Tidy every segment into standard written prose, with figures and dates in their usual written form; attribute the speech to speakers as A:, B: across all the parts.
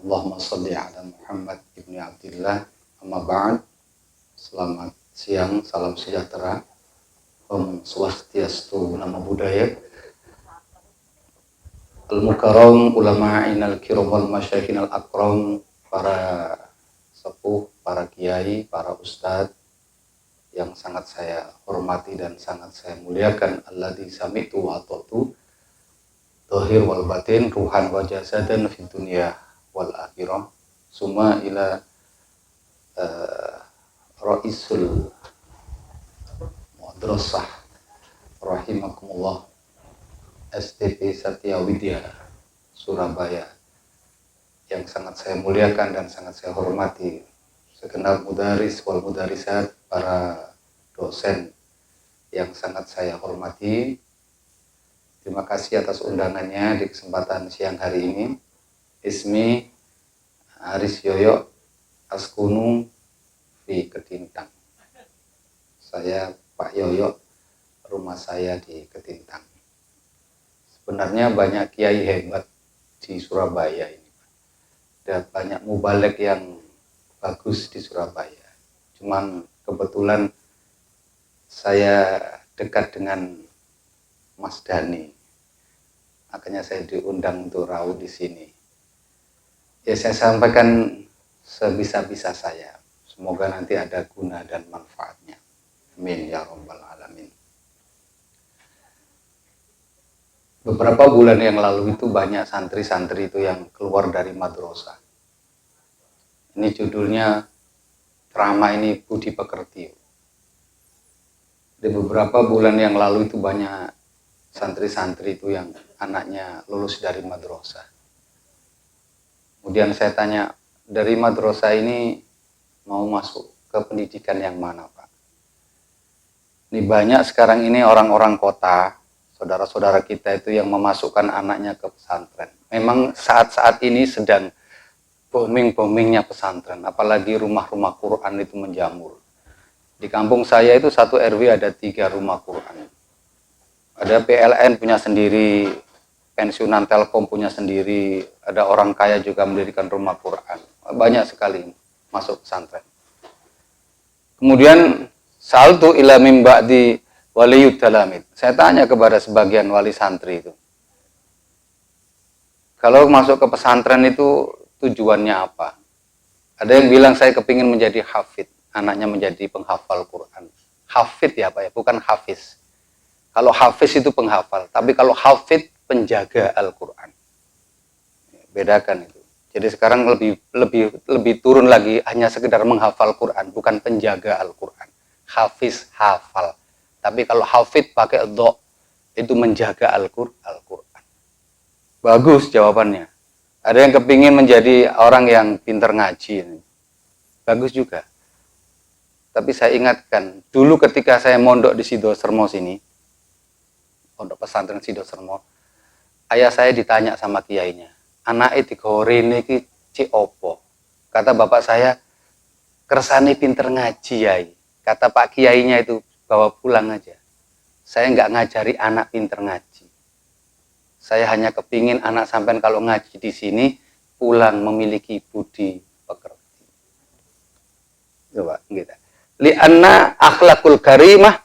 A: Allahumma sholli ala Muhammad ibni Abdillah. Amma ba'd. Selamat siang, salam sejahtera, Om Swastiastu, nama budaya. Al-Mukarram, ulama'in al-kiram wal masyaikin al-akram, para sepuh, para kiai, para ustadz yang sangat saya hormati dan sangat saya muliakan. Alladzi sami'tu wa ata'tu zahir wal batin, ruhan wa jasadan fid dunya wal akhirah. Summa ila Raisul Madrasah rahimakumullah STP Satya Widya Surabaya, yang sangat saya muliakan dan sangat saya hormati, segenap mudaris wal mudarisat, para dosen yang sangat saya hormati. Terima kasih atas undangannya di kesempatan siang hari ini. Ismi Aris Yoyo Askunu di Ketintang. Saya Pak Yoyo, rumah saya di Ketintang. Sebenarnya banyak kiai hebat di Surabaya ini. Ada banyak mubalek yang bagus di Surabaya. Cuman kebetulan saya dekat dengan Mas Dani. Makanya saya diundang untuk rawuh di sini. Ya, saya sampaikan sebisa-bisa saya. Semoga nanti ada guna dan manfaatnya. Amin ya rabbal alamin. Beberapa bulan yang lalu itu banyak santri-santri itu yang keluar dari madrasah. Ini judulnya ceramah ini Budi Pekerti. Di beberapa bulan yang lalu itu banyak santri-santri itu yang anaknya lulus dari madrasah. Kemudian saya tanya, dari madrasah ini mau masuk ke pendidikan yang mana, Pak? Ini banyak sekarang ini orang-orang kota, saudara-saudara kita itu yang memasukkan anaknya ke pesantren. Memang saat-saat ini sedang booming-boomingnya pesantren, apalagi rumah-rumah Quran itu menjamur. Di kampung saya itu satu RW ada 3 rumah Quran. Ada PLN punya sendiri, pensiunan Telkom punya sendiri, ada orang kaya juga mendirikan rumah Quran. Banyak sekali masuk pesantren. Kemudian saltu ila mim ba'di waliyud dalamid. Saya tanya kepada sebagian wali santri itu, kalau masuk ke pesantren itu tujuannya apa? Ada yang bilang saya kepingin menjadi hafid, anaknya menjadi penghafal Quran. Hafid ya Pak ya, bukan hafiz. Kalau hafiz itu penghafal, tapi kalau hafid penjaga Al-Quran. Bedakan itu. Jadi sekarang lebih turun lagi, hanya sekedar menghafal Quran, bukan penjaga Al-Quran. Hafiz hafal. Tapi kalau hafid pakai dho, itu menjaga Al-Quran. Bagus jawabannya. Ada yang kepingin menjadi orang yang pintar ngaji. Bagus juga. Tapi saya ingatkan, dulu ketika saya mondok di Sido Sermo sini, pondok pesantren Sido Sermo, ayah saya ditanya sama kiainya, anaknya digorene iki cik opo? Kata bapak saya, kersane pinter ngaji yai. Kata pak kiainya itu, bawa pulang aja. Saya nggak ngajari anak pinter ngaji. Saya hanya kepingin anak sampean kalau ngaji di sini, pulang memiliki budi pekerti. Coba, gitu. Li'anna akhlakul karimah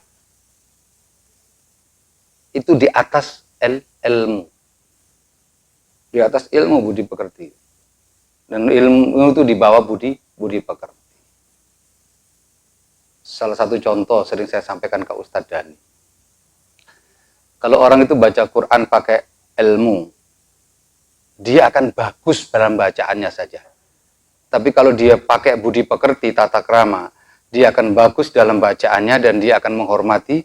A: itu di atas ilmu. Di atas ilmu budi pekerti. Dan ilmu itu di bawah budi pekerti. Salah satu contoh sering saya sampaikan ke Ustadz Dani. Kalau orang itu baca Quran pakai ilmu, dia akan bagus dalam bacaannya saja. Tapi kalau dia pakai budi pekerti, tata krama, dia akan bagus dalam bacaannya dan dia akan menghormati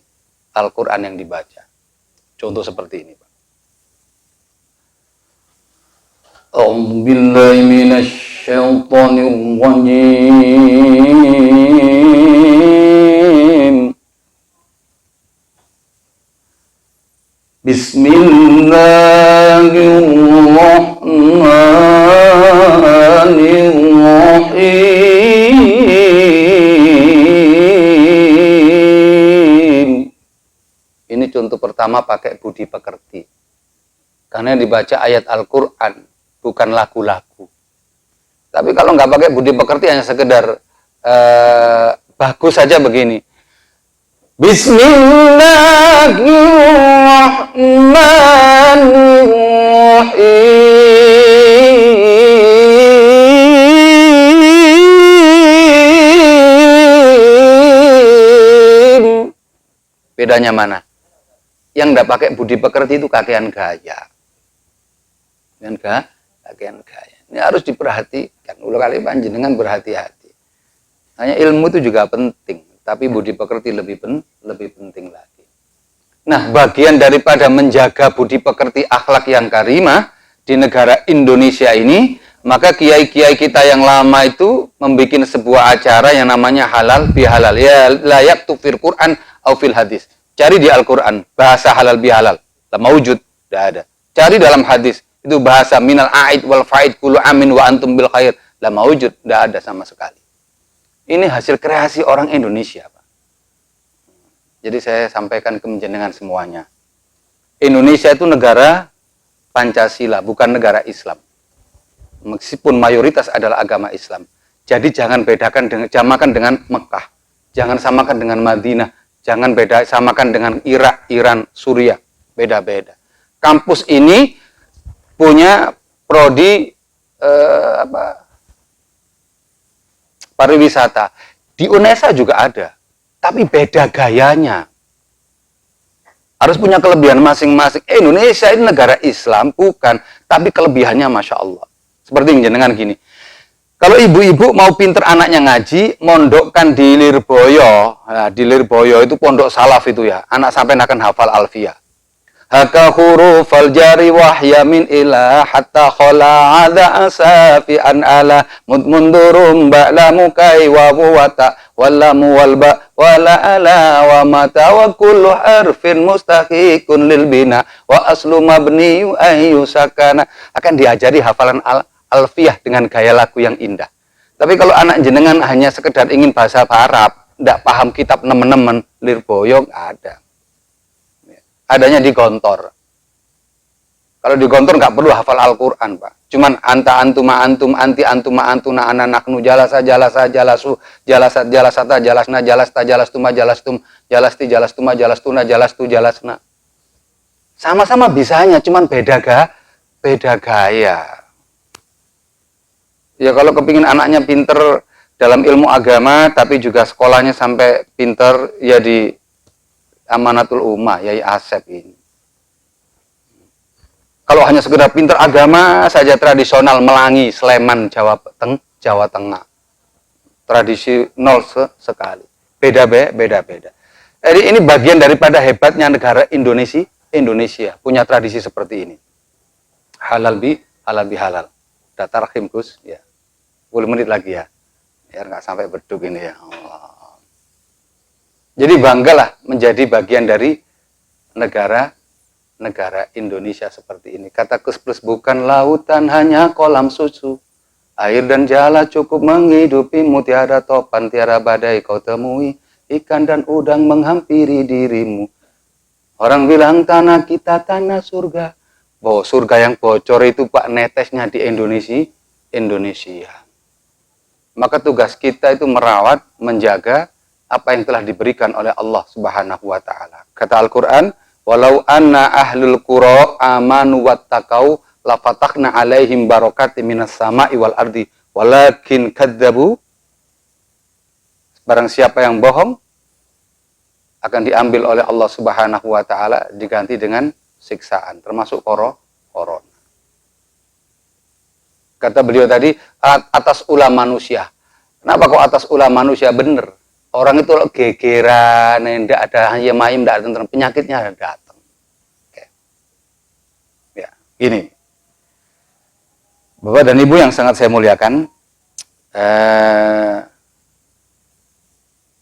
A: Al-Quran yang dibaca. Contoh seperti ini, Pak. A'udzu billahi minasy syaithanir rajim. Bismillahirrahmanirrahim. Ini contoh pertama pakai budi pekerti. Karena yang dibaca ayat Al-Quran, bukan lagu-lagu. Tapi kalau nggak pakai budi pekerti, hanya sekedar bagus saja begini. Bismillahirrahmanirrahim. Bedanya mana? Yang nggak pakai budi pekerti itu kakean gaya. Dan kakean gaya. Ini harus diperhatikan. Ulah kali panjenengan berhati-hati. Hanya ilmu itu juga penting, tapi budi pekerti lebih penting lagi. Nah, bagian daripada menjaga budi pekerti akhlak yang karimah di negara Indonesia ini, maka kiai-kiai kita yang lama itu membuat sebuah acara yang namanya halal bihalal. Ya layak tufir Quran au fil hadis. Cari di Al-Quran bahasa halal bihalal, la maujud, tidak ada. Cari dalam hadis itu bahasa minal aid wal faid kullu amin wa antum bil khair, la maujud, tidak ada sama sekali. Ini hasil kreasi orang Indonesia, Pak. Jadi saya sampaikan ke jenengan semuanya. Indonesia itu negara Pancasila, bukan negara Islam. Meskipun mayoritas adalah agama Islam. Jadi jangan samakan dengan Mekah. Jangan samakan dengan Madinah. Jangan samakan dengan Irak, Iran, Suriah. Beda-beda. Kampus ini punya prodi pariwisata. Di UNESA juga ada, tapi beda gayanya. Harus punya kelebihan masing-masing. Indonesia ini negara Islam, bukan, tapi kelebihannya Masya Allah. Seperti jenengan gini. Kalau ibu-ibu mau pinter anaknya ngaji, mondokkan di Lirboyo, Nah, di Lirboyo itu pondok salaf itu ya. Anak sampai akan hafal alfiyah. Haka hurufal jari wahya min ilah hatta khala ada asafi an ala mundurum ba'la mukai wa wata wala muwalba wala ala wa mata wa kullu harfin mustahiqun lil bina wa aslu mabni ayu sakana. Akan diajari hafalan alfiyah dengan gaya lagu yang indah. Tapi kalau anak jenengan hanya sekedar ingin bahasa Arab, tidak paham kitab nemen-nemen, Lirboyo ada. Adanya di Gontor. Kalau di Gontor nggak perlu hafal Al-Quran, Pak. Cuman anta antuma antum anti antuma antuna anak nu jalasa jalasa jalasu jalasat jalasata jalasna jalasta jalastuma jalastum jalasti jalastuma jalastuna jalastu jalasna. Sama-sama bisanya, cuman beda gaya. Ya kalau kepingin anaknya pinter dalam ilmu agama, tapi juga sekolahnya sampai pinter, ya di Amanatul Ummah, Yai Asep ini. Kalau hanya sekedar pinter agama saja tradisional, Melangi, Sleman, Jawa Tengah. Tradisi nol sekali. Beda. Jadi ini bagian daripada hebatnya negara Indonesia. Punya tradisi seperti ini. Halal bihalal. Datar Rahim Gus, ya. 10 menit lagi ya. Biar nggak sampai beduk ini ya. Allah. Jadi banggalah menjadi bagian dari negara Indonesia seperti ini. Kata Gus Plus, bukan lautan hanya kolam susu. Air dan jala cukup menghidupimu, tiada topan, tiada badai kau temui. Ikan dan udang menghampiri dirimu. Orang bilang tanah kita tanah surga. Bahwa surga yang bocor itu Pak netesnya di Indonesia. Maka tugas kita itu merawat, menjaga apa yang telah diberikan oleh Allah Subhanahu wa taala. Kata Al-Qur'an, "Walau anna ahlul qura amanu wattaqau lafatahna 'alaihim barakatim minas sama'i wal ardi walakin kadzabu." Barang siapa yang bohong akan diambil oleh Allah Subhanahu wa taala, diganti dengan siksaan, termasuk corona. Kata beliau tadi, atas ulah manusia. Kenapa kok atas ulah manusia? Bener. Orang itu gegeran, tidak ada mayem, tidak ada penyakitnya datang. Oke. Ya, ini. Bapak dan Ibu yang sangat saya muliakan,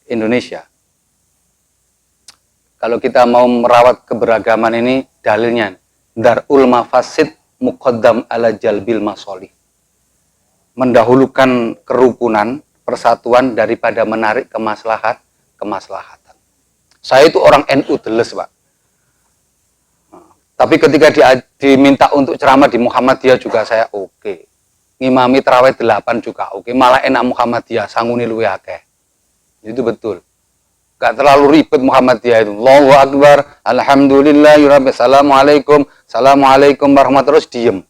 A: Indonesia. Kalau kita mau merawat keberagaman ini, dalilnya darul mafasid muqaddam ala jalbil masolih. Mendahulukan kerukunan, persatuan daripada menarik kemaslahatan. Saya itu orang NU deles, Pak. Tapi ketika diminta untuk ceramah di Muhammadiyah juga saya oke. Ngimami terawih 8 juga oke. Malah enak Muhammadiyah, sanguni luwe akeh. Itu betul. Gak terlalu ribet Muhammadiyah itu. Allahu Akbar, alhamdulillahirabbil assalamualaikum, assalamualaikum warahmatullahi wabarakatuh, diem.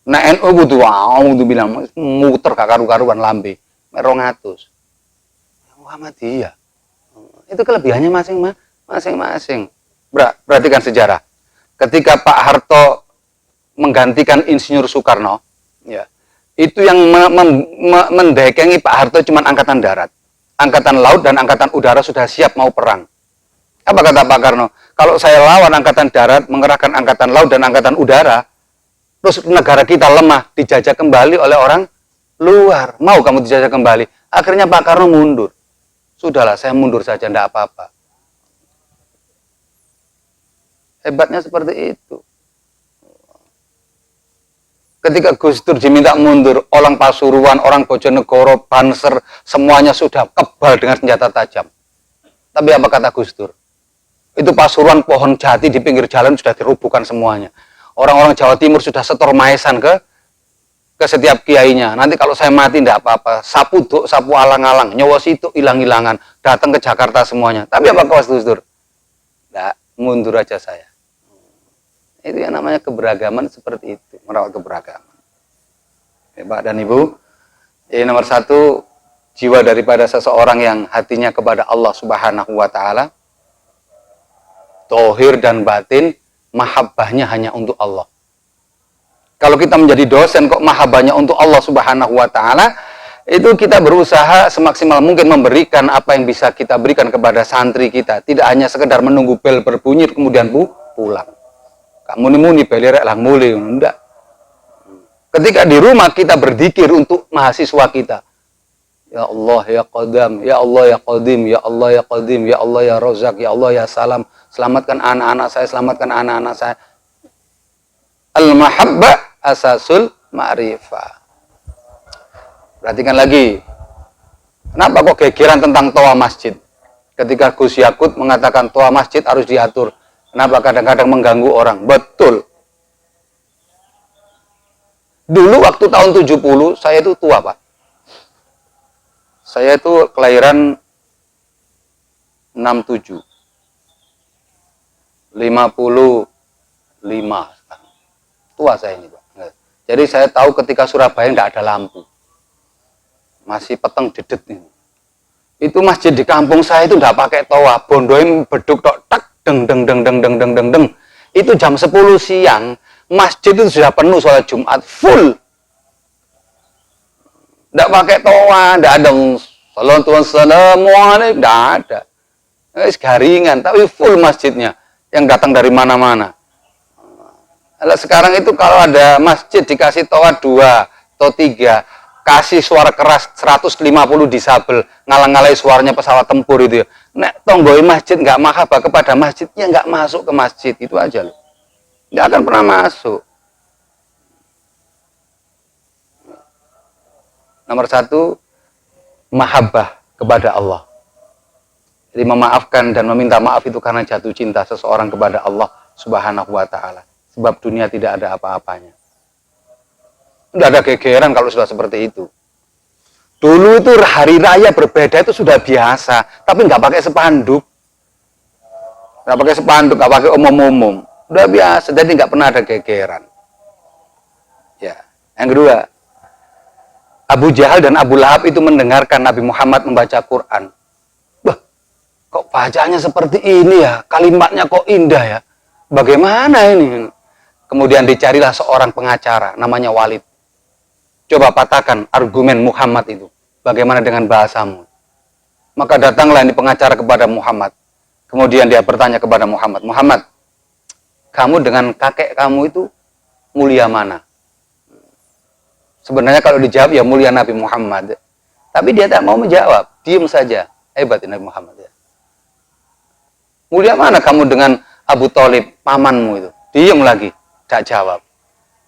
A: Nah NU butuh itu bilang muter gak karu-karuan lambe. 200. Muhammadiyah. Itu kelebihannya masing-masing. Perhatikan sejarah. Ketika Pak Harto menggantikan Insinyur Soekarno, ya, itu yang mendekengi Pak Harto cuma angkatan darat. Angkatan laut dan angkatan udara sudah siap mau perang. Apa kata Pak Karno? Kalau saya lawan angkatan darat, mengerahkan angkatan laut dan angkatan udara, terus negara kita lemah, dijajah kembali oleh orang luar. Mau kamu dijajah kembali? Akhirnya Pak Karno mundur. Sudahlah, saya mundur saja, tidak apa-apa. Hebatnya seperti itu. Ketika Gus Dur diminta mundur, orang Pasuruan, orang Bojonegoro, Banser, semuanya sudah kebal dengan senjata tajam. Tapi apa kata Gus Dur? Itu Pasuruan, pohon jati di pinggir jalan sudah dirubuhkan semuanya. Orang-orang Jawa Timur sudah setor maesan ke setiap kiainya. Nanti kalau saya mati tidak apa-apa. Sapu duk, sapu alang-alang, nyawa situ hilang-hilangan, datang ke Jakarta semuanya. Tapi apa kata Gus Dur? Tidak, mundur aja saya. Itu yang namanya keberagaman seperti itu, merawat keberagaman. Pak dan Ibu, ini nomor 1, jiwa daripada seseorang yang hatinya kepada Allah Subhanahu wa taala, tohir dan batin, mahabbahnya hanya untuk Allah. Kalau kita menjadi dosen kok mahabbahnya untuk Allah Subhanahu wa taala, Itu kita berusaha semaksimal mungkin memberikan apa yang bisa kita berikan kepada santri kita. Tidak hanya sekedar menunggu bel berbunyi kemudian pulang. Kamu muni belerek lang muli, enggak. Ketika di rumah kita berzikir untuk mahasiswa kita. Ya Allah ya Qadam, ya Allah ya Qadim, ya Allah ya Qadim, ya Allah ya Rozak, ya Allah ya Salam. Selamatkan anak-anak saya, selamatkan anak-anak saya. Al-mahabbah asasul ma'rifah. Perhatikan lagi. Kenapa kok gegeran tentang toa masjid? Ketika Gus Yakut mengatakan toa masjid harus diatur. Kenapa kadang-kadang mengganggu orang? Betul. Dulu waktu tahun 70, saya itu tua, Pak. Saya itu kelahiran 67. 55. Tua saya ini, Pak. Jadi saya tahu ketika Surabaya tidak ada lampu. Masih peteng dedet ini. Itu masjid di kampung saya itu tidak pakai toa. Bondoin beduk tok tak deng deng deng deng deng deng deng deng. Itu jam 10 siang, masjid itu sudah penuh sholat Jumat full. Tidak pakai toa, tidak ada Assalamualaikum, tidak ada. Garingan, tapi full masjidnya yang datang dari mana-mana. Sekarang itu kalau ada masjid dikasih toa 2 atau 3, kasih suara keras 150 disabel, ngalang-ngalai suaranya pesawat tempur itu ya. Nek tonggoi masjid nggak mahabbah kepada masjidnya, nggak masuk ke masjid, itu aja loh. Nggak akan pernah masuk. Nomor 1, mahabbah kepada Allah. Jadi memaafkan dan meminta maaf itu karena jatuh cinta seseorang kepada Allah Subhanahu wa Ta'ala. Sebab dunia tidak ada apa-apanya. Tidak ada gegeran kalau sudah seperti itu. Dulu itu hari raya berbeda itu sudah biasa, tapi nggak pakai spanduk. Nggak pakai spanduk, nggak pakai umum-umum. Udah biasa, jadi nggak pernah ada gegeran. Ya. Yang kedua, Abu Jahal dan Abu Lahab itu mendengarkan Nabi Muhammad membaca Quran. Wah, kok bacanya seperti ini ya? Kalimatnya kok indah ya? Bagaimana ini? Kemudian dicarilah seorang pengacara, namanya Walid. Coba patahkan argumen Muhammad itu. Bagaimana dengan bahasamu? Maka datanglah ini pengacara kepada Muhammad. Kemudian dia bertanya kepada Muhammad. Muhammad, kamu dengan kakek kamu itu mulia mana? Sebenarnya kalau dijawab ya mulia Nabi Muhammad. Tapi dia tak mau menjawab. Diam saja. Hebat Nabi Muhammad ya. Mulia mana kamu dengan Abu Thalib, pamanmu itu? Diam lagi. Tak jawab.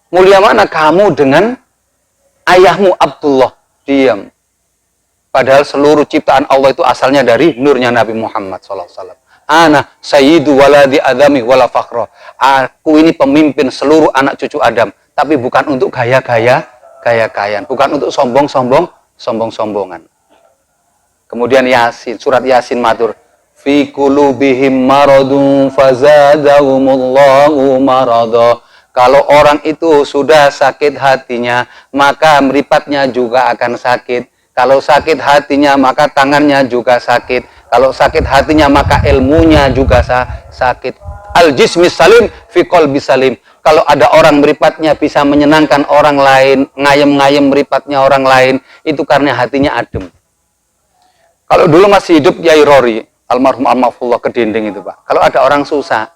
A: Mulia mana kamu dengan ayahmu Abdullah? Diam. Padahal seluruh ciptaan Allah itu asalnya dari nurnya Nabi Muhammad SAW. Ana sayyidu waladi adami wala fakhra. Aku ini pemimpin seluruh anak cucu Adam. Tapi bukan untuk gaya-gayaan. Bukan untuk sombongan. Kemudian Yasin, surat Yasin matur. Fi qulubihim maradun fazadahumullahu marada. Kalau orang itu sudah sakit hatinya, maka meripatnya juga akan sakit. Kalau sakit hatinya, maka tangannya juga sakit. Kalau sakit hatinya, maka ilmunya juga sakit. Al-jismis salim fi qalbi salim. Kalau ada orang meripatnya bisa menyenangkan orang lain, ngayem-ngayem meripatnya orang lain, itu karena hatinya adem. Kalau dulu masih hidup Yai Rory, almarhum almarhumullah ke dinding itu Pak. Kalau ada orang susah,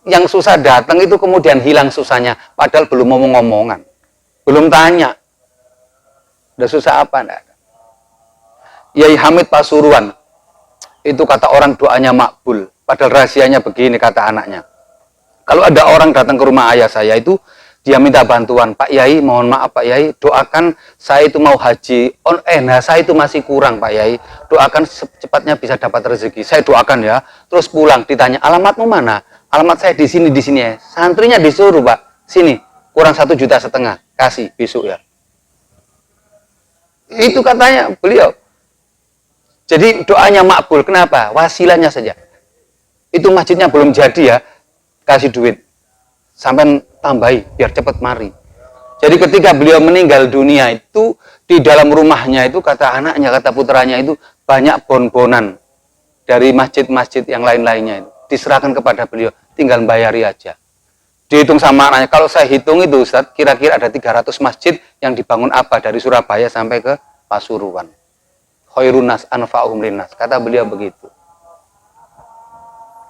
A: yang susah datang itu kemudian hilang susahnya, padahal belum ngomong-ngomongan, belum tanya, udah susah apa enggak. Yai Hamid Pasuruan, itu kata orang doanya makbul, padahal rahasianya begini kata anaknya. Kalau ada orang datang ke rumah ayah saya itu, dia minta bantuan, Pak Yai, mohon maaf Pak Yai, doakan saya itu mau haji, saya itu masih kurang Pak Yai, doakan secepatnya bisa dapat rezeki. Saya doakan ya, terus pulang ditanya, alamatmu mana? Alamat saya di sini ya. Santrinya disuruh Pak, sini, kurang 1,5 juta, kasih besok ya. Itu katanya beliau. Jadi doanya makbul, kenapa? Wasilahnya saja. Itu masjidnya belum jadi ya, kasih duit. Sampai tambahi, biar cepat mari. Jadi ketika beliau meninggal dunia itu, di dalam rumahnya itu, kata anaknya, kata putranya itu, banyak bon-bonan dari masjid-masjid yang lain-lainnya itu. Diserahkan kepada beliau, tinggal bayari aja. Dihitung sama anaknya, kalau saya hitung itu Ustaz, kira-kira ada 300 masjid yang dibangun apa dari Surabaya sampai ke Pasuruan. Khairun nas anfa'uhum linnas. Kata beliau begitu.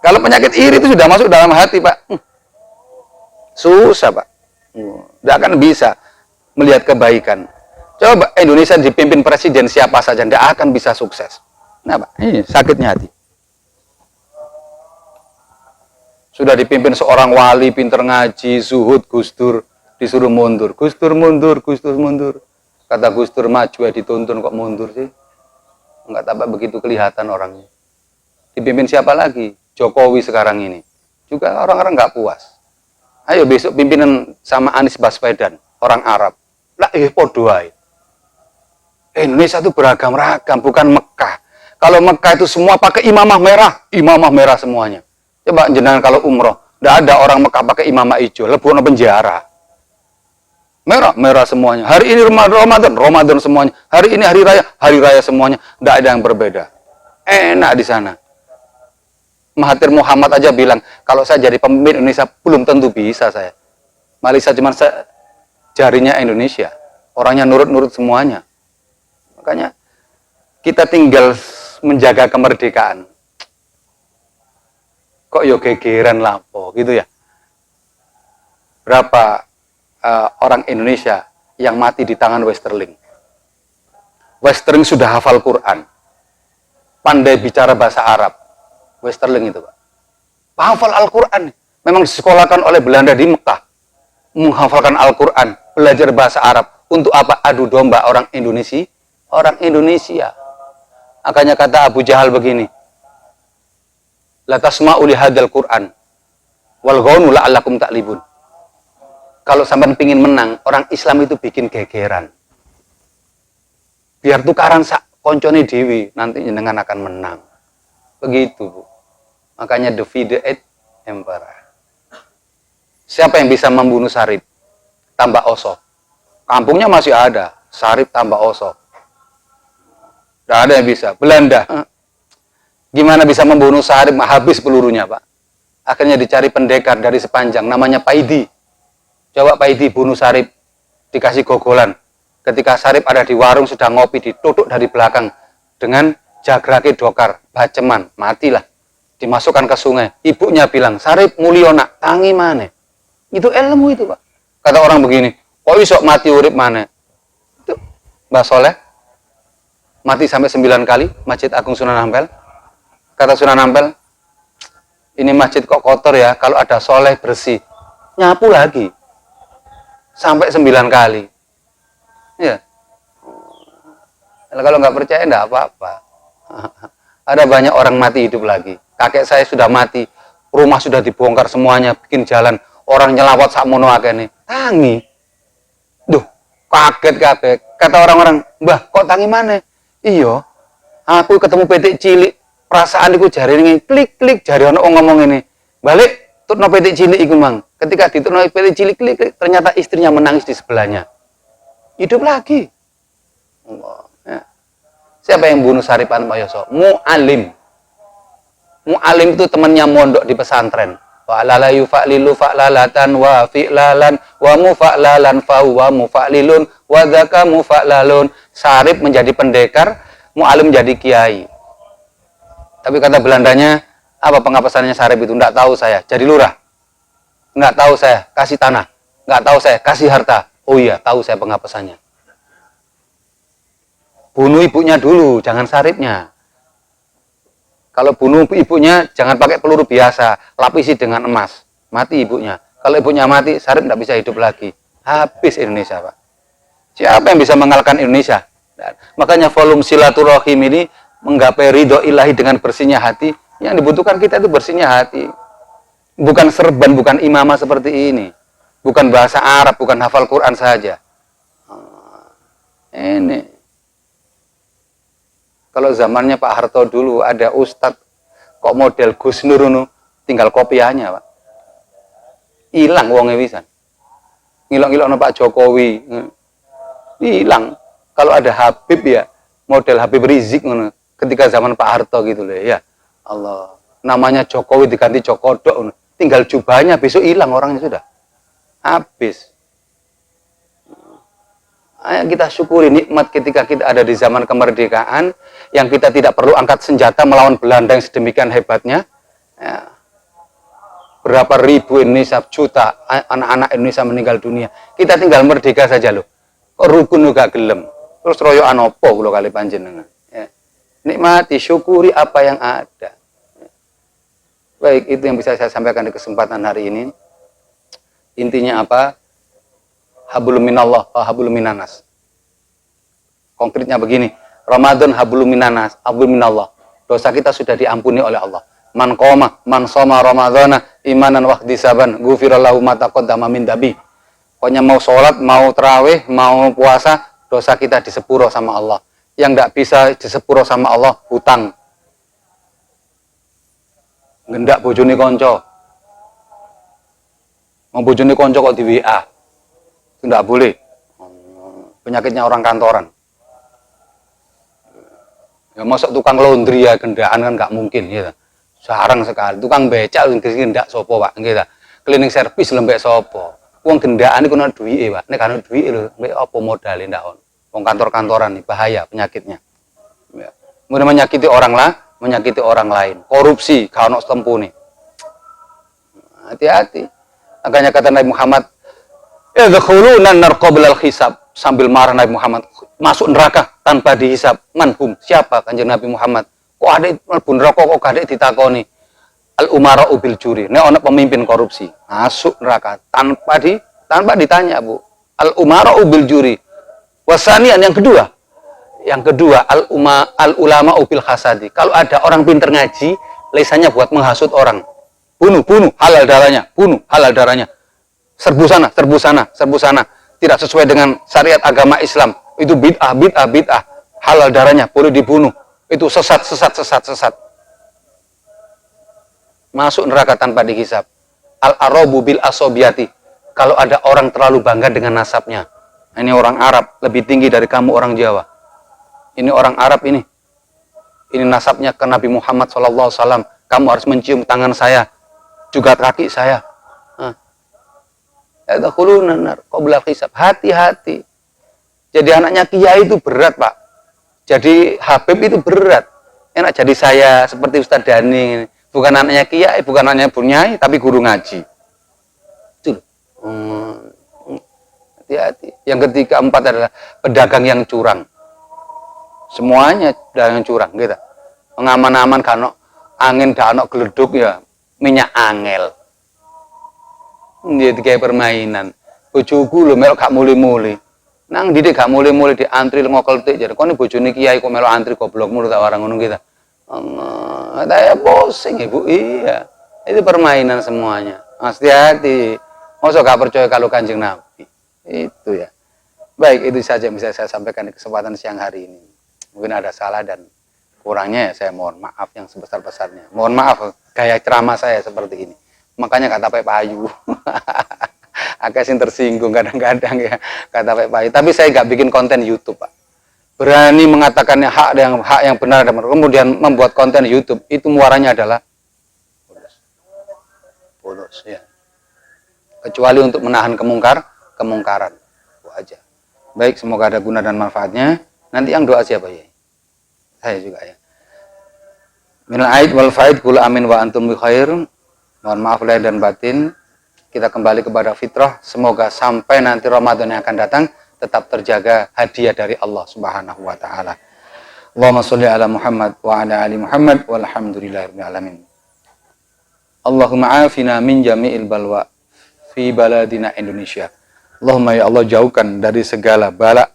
A: Kalau penyakit iri itu sudah masuk dalam hati, Pak. Susah, Pak. Tidak akan bisa melihat kebaikan. Coba Indonesia dipimpin presiden siapa saja, tidak akan bisa sukses. Nah, Pak, ini sakitnya hati. Sudah dipimpin seorang wali, pinter ngaji, zuhud, Gus Dur, disuruh mundur. Gus Dur mundur, Gus Dur mundur. Kata Gus Dur, maju ya dituntun kok mundur sih. Enggak tampak begitu kelihatan orangnya. Dipimpin siapa lagi? Jokowi sekarang ini. Juga orang-orang nggak puas. Ayo besok pimpinan sama Anies Baswedan, orang Arab. Lah podoai. Indonesia itu beragam-ragam, bukan Mekah. Kalau Mekah itu semua pakai imamah merah semuanya. Coba jenengan kalau umroh, tidak ada orang Mekah pakai imamah hijau, lebih penjara. Merah semuanya. Hari ini Ramadan semuanya. Hari ini hari raya semuanya. Tidak ada yang berbeda. Enak di sana. Mahathir Muhammad aja bilang, kalau saya jadi pemimpin Indonesia, belum tentu bisa saya. Malaysia cuma jarinya Indonesia. Orangnya nurut-nurut semuanya. Makanya kita tinggal menjaga kemerdekaan. Kok yo gegeran lapo gitu ya. Berapa orang Indonesia yang mati di tangan Westerling. Westerling sudah hafal Quran. Pandai bicara bahasa Arab. Westerling itu, Pak. Hafal Al-Quran. Memang disekolahkan oleh Belanda di Mekah. Menghafalkan Al-Quran. Belajar bahasa Arab. Untuk apa? Adu domba orang Indonesia. Orang Indonesia. Makanya kata Abu Jahal begini. La tasma'u li hadzal Qur'an wal ghawnu la'allakum ta'libun. Kalau sampean pingin menang, orang Islam itu bikin gegeran. Biar tukaran sak koncone dewi, nanti jenengan akan menang. Begitu, Bu. Makanya divided emperor. Siapa yang bisa membunuh Sarip? Tambah Oso. Kampungnya masih ada, Sarip tambah Oso. Tidak ada yang bisa. Belanda. Gimana bisa membunuh Sarip? Habis pelurunya, Pak. Akhirnya dicari pendekar dari sepanjang. Namanya Paidi. Coba Paidi bunuh Sarip. Dikasih gogolan. Ketika Sarip ada di warung sedang ngopi, ditutup dari belakang. Dengan jagrake dokar. Baceman. Matilah. Dimasukkan ke sungai. Ibunya bilang, Sarip mulyona. Tangi mana? Itu ilmu itu, Pak. Kata orang begini. Kok isok mati urip mana? Itu Mbah Soleh. Mati sampai 9 kali. Masjid Agung Sunan Ampel. Kata Sunan Ampel, ini masjid kok kotor ya, kalau ada soleh bersih. Nyapu lagi. Sampai 9 kali. Ya. Kalau nggak percaya, enggak apa-apa. Ada banyak orang mati hidup lagi. Kakek saya sudah mati, rumah sudah dibongkar semuanya, bikin jalan. Orang nyelawat sakmono akene. Tangi. Duh, kaget kabeh. Kata orang-orang, Mbah, kok tangi mana? Iya, aku ketemu petik cilik. Perasaan iku jari ini klik jari ono ngomong ini balik tutno petik cilik iku mang. Ketika ditutno petik cilik klik ternyata istrinya menangis di sebelahnya. Hidup lagi. Allah. Ya. Siapa yang bunuh Saripan Mayoso? Mu'alim. Mu'alim itu temannya mondok di pesantren. Wa la yufa'lilu fa'lalatan wa fi'lalan wa mufa'lalan fa wa mufa'lilun wa dzaka mufa'lalun. Sarip menjadi pendekar, Mu'alim menjadi kiai. Tapi kata Belandanya, apa pengapasannya Sarip itu? Enggak tahu saya, jadi lurah. Enggak tahu saya, kasih tanah. Enggak tahu saya, kasih harta. Oh iya, tahu saya pengapasannya. Bunuh ibunya dulu, jangan Saripnya. Kalau bunuh ibunya, jangan pakai peluru biasa. Lapisi dengan emas. Mati ibunya. Kalau ibunya mati, Sarip enggak bisa hidup lagi. Habis Indonesia, Pak. Siapa yang bisa mengalahkan Indonesia? Nah, makanya volume silaturahim ini menggapai ridho ilahi dengan bersihnya hati. Yang dibutuhkan kita itu bersihnya hati. Bukan serban, bukan imamah seperti ini. Bukan bahasa Arab, bukan hafal Quran saja. Ini. Kalau zamannya Pak Harto dulu ada ustadz kok model Gus Nur tinggal kopiahnya, Pak. Hilang wongnya wisan. Ngilok-ngilok Pak Jokowi. Hilang. Kalau ada Habib ya, model Habib Rizik ketika zaman Pak Harto gitu loh ya. Allah. Namanya Jokowi diganti Jokodok. Tinggal jubahnya besok hilang orangnya sudah. Habis. Ayo kita syukuri nikmat ketika kita ada di zaman kemerdekaan, yang kita tidak perlu angkat senjata melawan Belanda yang sedemikian hebatnya. Ya. Berapa ribu Indonesia, juta anak-anak Indonesia meninggal dunia. Kita tinggal merdeka saja loh. Kok rukun juga gelem. Terus royokan opo kula kali panjenengan. Ya. Nikmati, syukuri apa yang ada. Ya. Baik, itu yang bisa saya sampaikan di kesempatan hari ini. Intinya apa? Hablum minallah wa hablum minanas. Konkretnya begini, Ramadan hablum minanas, hablum minallah. Dosa kita sudah diampuni oleh Allah. Man qoma, man shoma ramadhana imanan wa ihtisaban, ghufira lahu ma taqaddama min dambi. Pokoknya mau sholat, mau tarawih, mau puasa, dosa kita disepuro sama Allah. Yang tidak bisa disepuro sama Allah, hutang. Gendak bojone konco. Mau bojone konco kok di WA. Tidak boleh. Penyakitnya orang kantoran. Ya masuk tukang laundry ya gendaan kan nggak mungkin gitu. Jarang sekali. Tukang becak gendak sopo Pak gitu. Cleaning service lembek sopo. Uang gendaan iku ana duwike Pak. Nek ana duwike lho, mbek apa modale ndak on. Wong kantor-kantoran nih bahaya penyakitnya. Ya. Kemudian menyakiti orang lah, menyakiti orang lain. Korupsi kalau setempune. Hati-hati. Makanya kata Nabi Muhammad, yadkhuluna nar qabla al-hisab, sambil marah Nabi Muhammad, masuk neraka tanpa dihisab. Manhum, siapa Kanjeng Nabi Muhammad? Kok ada mlebu neraka kok gak ditakoni? Al-umara bil juri. Nek ana pemimpin korupsi, masuk neraka tanpa ditanya, Bu. Al-umara bil juri. Wasanian yang kedua al-ulama bil hasadi. Kalau ada orang pinter ngaji, lisannya buat menghasut orang. Bunuh halal darahnya. Serbu sana. Tidak sesuai dengan syariat agama Islam. Itu bid'ah. Halal darahnya, boleh dibunuh. Itu sesat. Masuk neraka tanpa dihisab. Al-arabu bil asobiyati. Kalau ada orang terlalu bangga dengan nasabnya. Ini orang Arab, lebih tinggi dari kamu orang Jawa. Ini orang Arab ini. Ini nasabnya ke Nabi Muhammad SAW. Kamu harus mencium tangan saya. Juga kaki saya. Hati-hati. Jadi anaknya kiai itu berat, Pak. Jadi Habib itu berat. Enak jadi saya seperti Ustadz Dani. Bukan anaknya kiai, bukan anaknya bunyai, tapi guru ngaji. Itu. Hati-hati. Yang ketiga, empat adalah pedagang yang curang. Semuanya pedagang yang curang, gitu. Pengaman-aman kano angin dano geleduk ya minyak angel. Dia kayak permainan. Bojoku lho melok gak muli-muli. Nang didik gak muli-muli di antri ngokel tik jar. Kone bojone kiai kok melok antri goblok mulu tak orang ngono kita. Saya pusing Ibu. Iya. Itu permainan semuanya. Hati-hati. Masa gak percaya kalau Kanjeng Nabi. Itu ya. Baik, itu saja yang bisa saya sampaikan di kesempatan siang hari ini. Mungkin ada salah dan kurangnya ya saya mohon maaf yang sebesar-besarnya. Mohon maaf gaya ceramah saya seperti ini. Makanya kata Pak Payu. Agak sih tersinggung kadang-kadang ya kata Pak Payu. Tapi saya nggak bikin konten YouTube, Pak. Berani mengatakannya hak yang benar dan kemudian membuat konten YouTube itu muaranya adalah bolos ya. Kecuali untuk menahan kemungkaran. Itu aja. Baik, semoga ada guna dan manfaatnya. Nanti yang doa siapa ya? Saya juga ya. Minal aid wal faid kul amin wa antum bi khair. Mohon maaf lahir dan batin. Kita kembali kepada fitrah. Semoga sampai nanti Ramadan yang akan datang tetap terjaga hadiah dari Allah Subhanahu wa taala. Allahumma sholli ala Muhammad wa ala ali Muhammad walhamdulillahirabbil alamin. Allahumma afina min jami'il balwa fi baladina Indonesia. Allahumma ya Allah jauhkan dari segala bala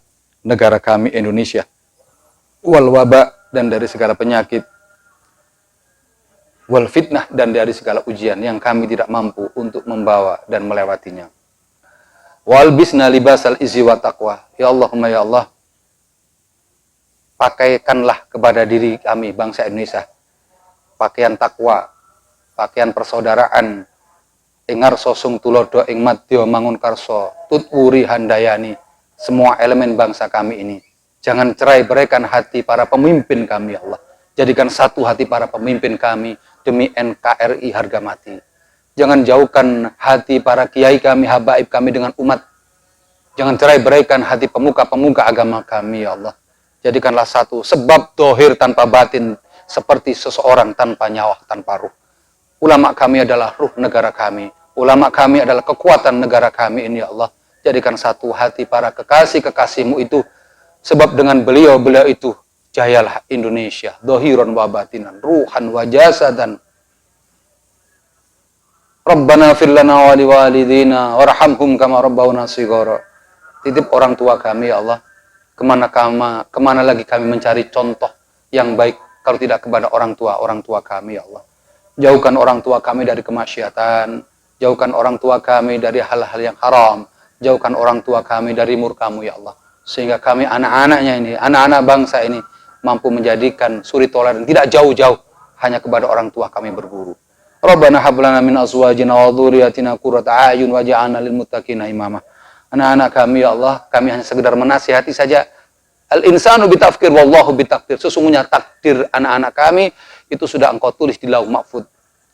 A: negara kami Indonesia. Wal waba dan dari segala penyakit. Wal fitnah dan dari segala ujian yang kami tidak mampu untuk membawa dan melewatinya. Wal bisna libasal izzi wa taqwa. Ya Allahumma ya Allah, pakaikanlah kepada diri kami bangsa Indonesia pakaian takwa, pakaian persaudaraan, ingar sosung tulodo ing madya mangun karso tutwuri handayani. Semua elemen bangsa kami ini jangan cerai-beraikan hati para pemimpin kami ya Allah. Jadikan satu hati para pemimpin kami demi NKRI harga mati. Jangan jauhkan hati para kiai kami, habaib kami dengan umat Jangan cerai-beraikan hati pemuka-pemuka agama kami, ya Allah. Jadikanlah satu sebab dohir tanpa batin, seperti seseorang tanpa nyawa, tanpa ruh. Ulama kami adalah ruh negara kami. Ulama kami adalah kekuatan negara kami ini, ya Allah. Jadikan satu hati para kekasih-kekasihmu itu, sebab dengan beliau itu, jayalah Indonesia. Dohiron wa batinan, ruhan wa jasadan. Rabbana fir lana wa liwalidina warhamhum kama rabbawna shighara. Titip orang tua kami, ya Allah. Kemana lagi kami mencari contoh yang baik kalau tidak kepada orang tua kami, ya Allah. Jauhkan orang tua kami dari kemaksiatan, jauhkan orang tua kami dari hal-hal yang haram, jauhkan orang tua kami dari murka-Mu, ya Allah. Sehingga kami anak-anaknya ini, anak-anak bangsa ini mampu menjadikan suri toleran tidak jauh-jauh hanya kepada orang tua kami berguru. Rabbana hab lana min azwajina wa dzurriyyatina qurrata a'yun waj'alna lil muttaqina imama. Anak-anak kami, ya Allah, kami hanya sekedar menasihati saja. Al-insanu bitafkir wallahu bitakdir. Sesungguhnya takdir anak-anak kami itu sudah Engkau tulis di lauh mahfuz.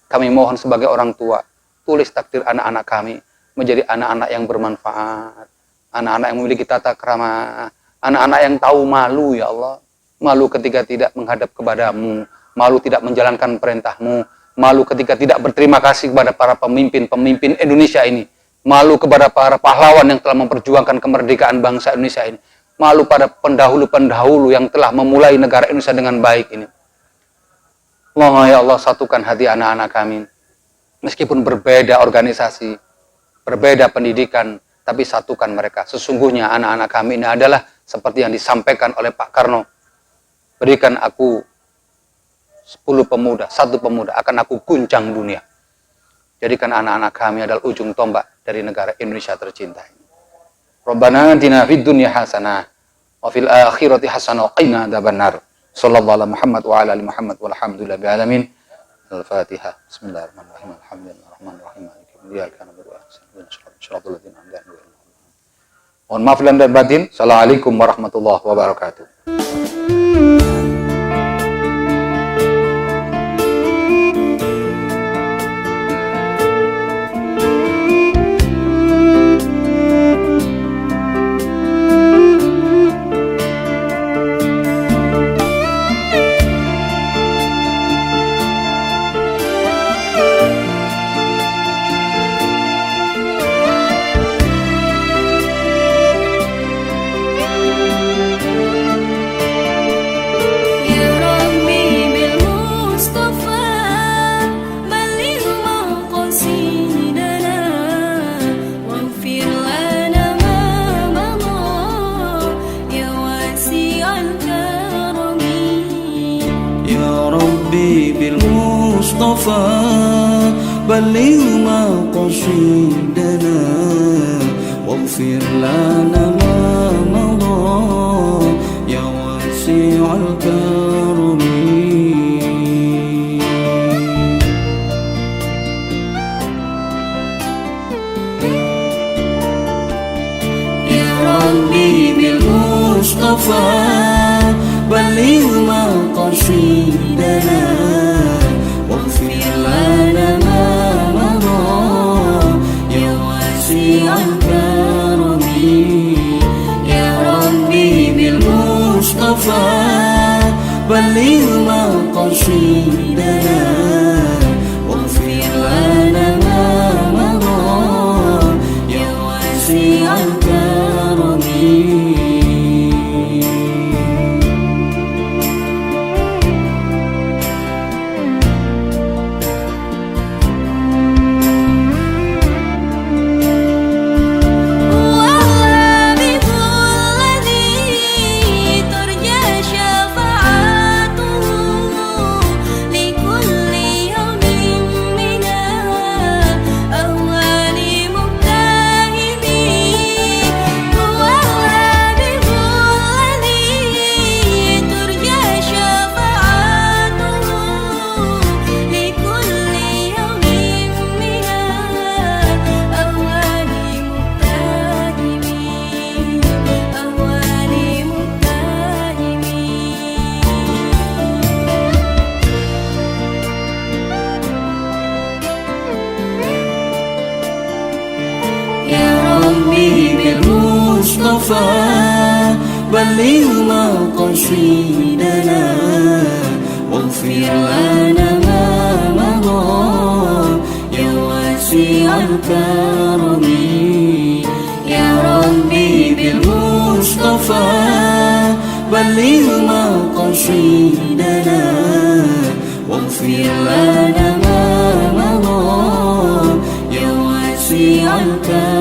A: Kami mohon sebagai orang tua, tulis takdir anak-anak kami menjadi anak-anak yang bermanfaat, anak-anak yang memiliki tata krama, anak-anak yang tahu malu, ya Allah. Malu ketika tidak menghadap kepadamu, malu tidak menjalankan perintah-Mu, malu ketika tidak berterima kasih kepada para pemimpin-pemimpin Indonesia ini, malu kepada para pahlawan yang telah memperjuangkan kemerdekaan bangsa Indonesia ini, malu pada pendahulu-pendahulu yang telah memulai negara Indonesia dengan baik ini. Allah, ya Allah, satukan hati anak-anak kami. Meskipun berbeda organisasi, berbeda pendidikan, tapi satukan mereka. Sesungguhnya anak-anak kami ini adalah seperti yang disampaikan oleh Pak Karno. Berikan aku 10 pemuda, 1 pemuda, akan aku guncang dunia. Jadikan anak-anak kami adalah ujung tombak dari negara Indonesia tercinta ini. Rabbana atina fid dunya hasanah wa fil akhirati hasanah wa qina adzabannar. Sallallahu alaihi Muhammad wa ala ali Muhammad walhamdulillahi alamin. Al-Fatihah. Bismillahirrahmanirrahim. Alhamdulillahirrahmanirrahim. Iyyaka na'budu wa iyyaka nasta'in. Shiratal ladzina an'amta 'alaihim. Mohon maaf lahir dan batin. Assalamualaikum warahmatullahi wabarakatuh. بلغ مقاصدنا واغفر لنا ما مضى يا واسع الكرم يا ربي بالمصطفى بلغ مقاصدنا واغفر لنا ما مضى يا واسع الكرم يا ربي بالمصطفى بلغ مقاصدنا واغفر لنا ما مضى يا واسع الكرم
B: بالمصطفى بلغ مقاصدنا واغفر لنا ما مضى يا واسع الكرم يا ربي بالمصطفى بلغ مقاصدنا واغفر لنا ما مضى يا واسع الكرم